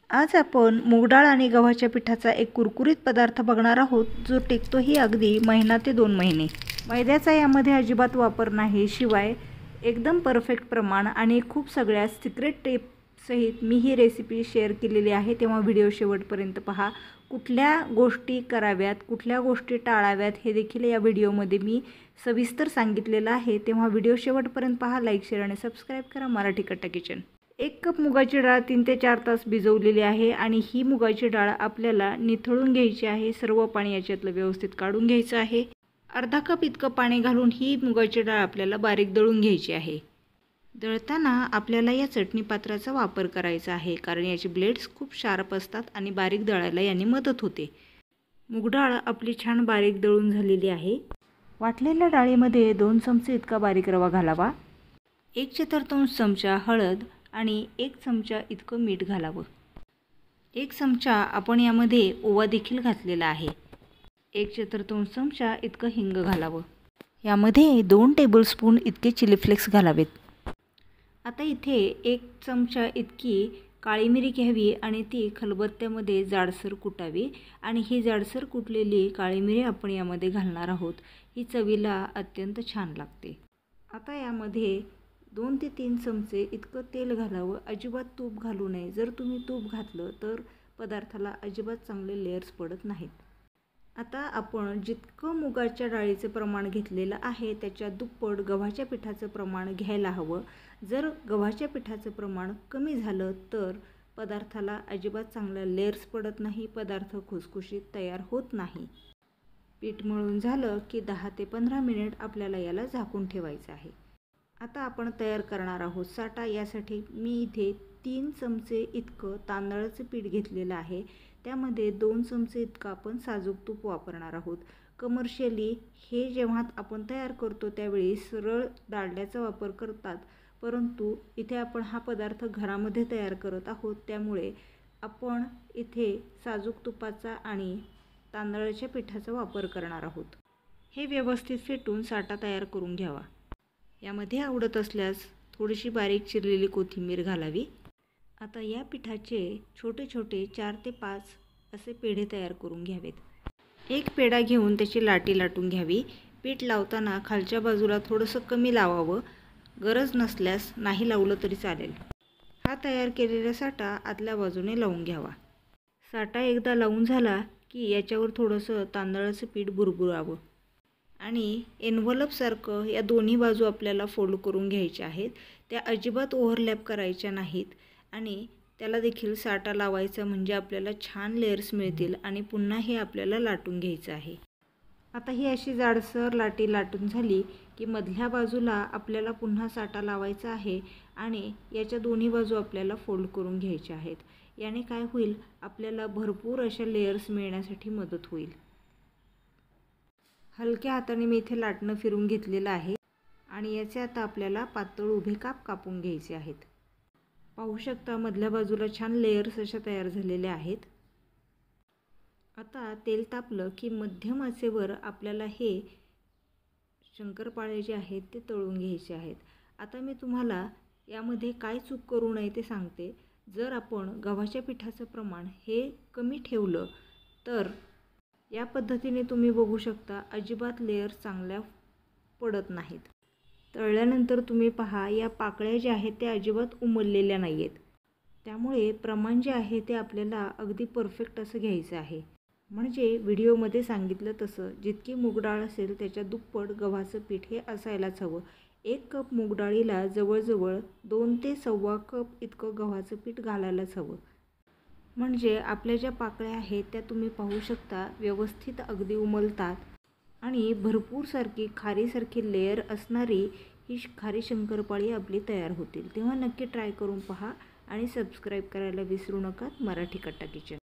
आज आपण मूग डाळ आणि गव्हाच्या पिठाचा एक कुरकुरीत पदार्थ बघणार आहोत, जो टिकतोही अगदी महिना ते 2 महिने. मैद्याचा यामध्ये अजिबात वापर नाही, शिवाय एकदम परफेक्ट प्रमाण आणि खूप सगळ्या सिक्रेट टिप्ससहित मी ही रेसिपी शेअर केलेली आहे. तेव्हा व्हिडिओ शेवटपर्यंत पहा. कुठल्या गोष्टी कराव्यात, कुठल्या गोष्टी टाळाव्यात हे देखील या व्हिडिओमध्ये मी सविस्तर सांगितलेलं आहे. तेव्हा व्हिडिओ शेवटपर्यंत पहा. लाईक, शेअर आणि सबस्क्राईब करा मराठी कट्टा किचन. 1 कप मुगाची डाळ 3 ते 4 तास भिजवलेली आहे आणि ही मुगाची डाळ आपल्याला निथळून घ्यायची आहे. सर्व पाणी याच्यातलं व्यवस्थित काढून घ्यायचं आहे. अर्धा कप इतकं पाणी घालून ही मुगाची डाळ आपल्याला बारीक दळून घ्यायची आहे. दळताना आपल्याला या चटणी पात्राचा वापर करायचा आहे, कारण याचे ब्लेड्स खूप शार्प असतात आणि बारीक दळायला याने मदत होते. मूग डाळ आपली छान बारीक दळून झालेली आहे. वाटलेल्या डाळीमध्ये 2 चमचे इतका बारीक रवा घालावा. 1/4 चमचा हळद आणि 1 चमचा इतकं मीठ घालावं. 1 चमचा आपण यामध्ये ओवा देखील घातलेला आहे. 1/4 चमचा इतकं हिंग घालावं. यामध्ये 2 टेबलस्पून इतके चिली फ्लेक्स घालावेत. आता इथे 1 चमचा इतकी काळी मिरी घ्यावी आणि ती खलबत्त्यामध्ये जाडसर कुटावी. आणि ही जाडसर कुटलेली काळी मिरी आपण यामध्ये घालणार आहोत. ही चवीला अत्यंत छान लागते. आता यामध्ये 2 ते 3 चमचे इतकं तेल घालावं. अजिबात तूप घालू नये. जर तुम्ही तूप घातलं तर पदार्थाला अजिबात चांगले लेयर्स पडत नाहीत. आता आपण जितकं मुगाच्या डाळीचं प्रमाण घेतलेलं आहे त्याच्या दुप्पट गव्हाच्या पिठाचं प्रमाण घ्यायला हवं. जर गव्हाच्या पिठाचं प्रमाण कमी झालं तर पदार्थाला अजिबात चांगला लेयर्स पडत नाही, पदार्थ खुसखुशीत तयार होत नाही. पीठ मळून झालं की 10 ते 15 मिनिट आपल्याला याला झाकून ठेवायचं आहे. आता आपण तयार करणार आहोत साठा. यासाठी मी इथे 3 चमचे इतकं तांदळाचं पीठ घेतलेलं आहे. त्यामध्ये 2 चमचे इतकं आपण साजूक तूप वापरणार आहोत. कमर्शियली हे जेव्हा आपण तयार करतो त्यावेळी सरळ डालड्याचा वापर करतात, परंतु इथे आपण हा पदार्थ घरामध्ये तयार करत आहोत, त्यामुळे आपण इथे साजूक तुपाचा आणि तांदळाच्या पिठाचा वापर करणार आहोत. हे व्यवस्थित फेटून साठा तयार करून घ्यावा. यामध्ये आवडत असल्यास थोडीशी बारीक चिरलेली कोथिंबीर घालावी. आता या पिठाचे छोटे छोटे 4 ते 5 असे पेढे तयार करून घ्यावेत. एक पेढा घेऊन त्याची लाटी लाटून घ्यावी. पीठ लावताना खालच्या बाजूला थोडंसं कमी लावावं. गरज नसल्यास नाही लावलं तरी चालेल. हा तयार केलेला साठा आतल्या बाजूने लावून घ्यावा. साठा एकदा लावून झाला की याच्यावर थोडंसं तांदळाचं पीठ बुरबुरावं आणि एन्व्हलपसारखं या दोन्ही बाजू आपल्याला फोल्ड करून घ्यायच्या आहेत. त्या अजिबात ओव्हरलॅप करायच्या नाहीत आणि त्याला देखील साठा लावायचा, म्हणजे आपल्याला छान लेयर्स मिळतील. आणि पुन्हा हे आपल्याला लाटून घ्यायचं आहे. आता ही अशी जाडसर लाटी लाटून झाली की मधल्या बाजूला आपल्याला पुन्हा साठा लावायचा आहे आणि याच्या दोन्ही बाजू आपल्याला फोल्ड करून घ्यायच्या आहेत. याने काय होईल, आपल्याला भरपूर अशा लेयर्स मिळण्यासाठी मदत होईल. हलक्या हाताने मी इथे लाटणं फिरून घेतलेलं आहे आणि याचे आता आपल्याला पातळ उभे काप कापून घ्यायचे आहेत. पाहू शकता मधल्या बाजूला छान लेयर्स अशा तयार झालेल्या आहेत. आता तेल तापलं की मध्यम आचेवर आपल्याला हे शंकरपाळे जे आहेत ते तळून घ्यायचे आहेत. आता मी तुम्हाला यामध्ये काय चूक करू नये ते सांगते. जर आपण गव्हाच्या पिठाचं प्रमाण हे कमी ठेवलं तर या पद्धतीने तुम्ही बघू शकता अजिबात लेयर्स चांगल्या पडत नाहीत. तळल्यानंतर तुम्ही पहा या पाकळ्या ज्या आहेत त्या अजिबात उमललेल्या नाही आहेत. त्यामुळे प्रमाण जे आहे ते आपल्याला अगदी परफेक्ट असं घ्यायचं आहे. म्हणजे व्हिडिओमध्ये सांगितलं तसं जितकी मूग डाळ असेल त्याच्या दुप्पट गव्हाचं पीठ हे असायलाच हवं. 1 कप मूग डाळीला जवळजवळ 2 ते 1.25 कप इतकं गव्हाचं पीठ घालायलाच हवं. म्हणजे आपल्या ज्या पाकळ्या आहेत त्या तुम्ही पाहू शकता व्यवस्थित अगदी उमलतात आणि भरपूर सारखी खारीसारखी लेयर असणारी ही खारी शंकरपाळी आपली तयार होतील. तेव्हा नक्की ट्राय करून पहा आणि सबस्क्राईब करायला विसरू नका मराठी कट्टा किचन.